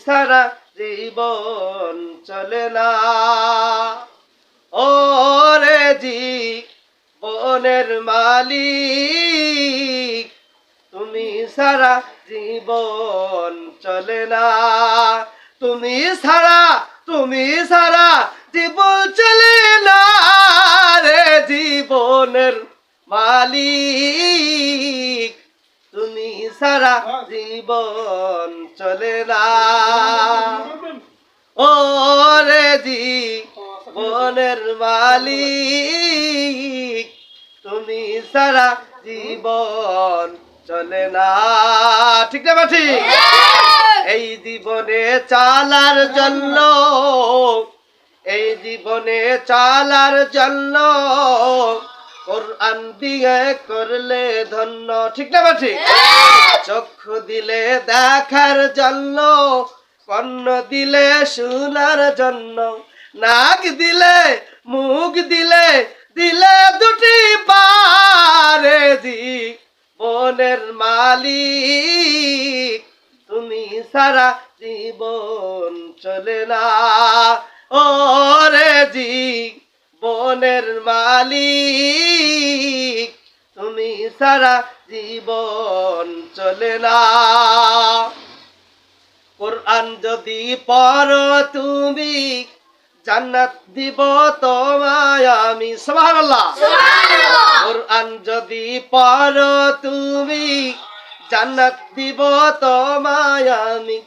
সারা জীবন চলে না। ও রে জীবনের মালিক, তুমি সারা জীবন চলে না। তুমি সারা জীবন চলে না রে জীবনের মালিক, তুমি সারা জীবন চলে না। ও রে জীবনের মালিক, তুমি সারা জীবন চলে না। ঠিক না বা ঠিক? এই জীবনে চালার জন্য, এই জীবনে চালার জন্য কোরআন দিয়ে করলে ধন্য। ঠিক না বা ঠিক? চক্ষু দিলে দেখার জন্য, কর্ণ দিলে শোনার জন্য, নাক দিলে মুখ দিলে দুটি পারে জীবনের মালিক, তুমি সারা জীবন চলে না। ও রে জীবনের মালিক, তুমি সারা জীবন চলে না। কোরআন যদি পড়ো তুমি, জান্নাত দিব তোমায় আমি। সুবহানাল্লাহ। কোরআন যদি পড়ো তুমি, জান্নাত দিব তোমায় আমি।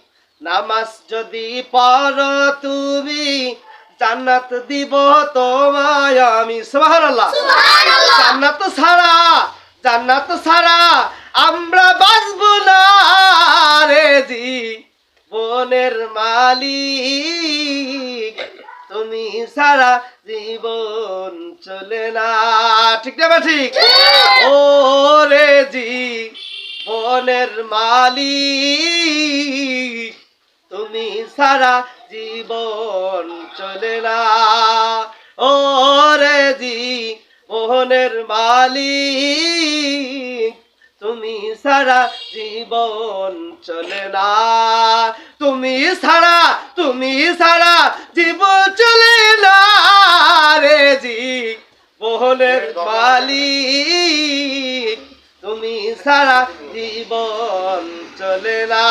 নামাজ যদি পড়ো তুমি, জান্নাত দিব তোমায় আমি। সুবহানাল্লাহ। জান্নাত ছাড়া আমরা বাঁচবো না রে জীবনের মালিক, তুমি সারা জীবন চলে না। ঠিক না বা ঠিক? ও রে জীবনের মালিক, তুমি সারা জীবন চলে না। ও রে জীবনের মালিক, তুমি সারা জীবন চলে না। তুমি সারা জীবন চলে না রে জীবনের মালিক, তুমি সারা জীবন চলে না।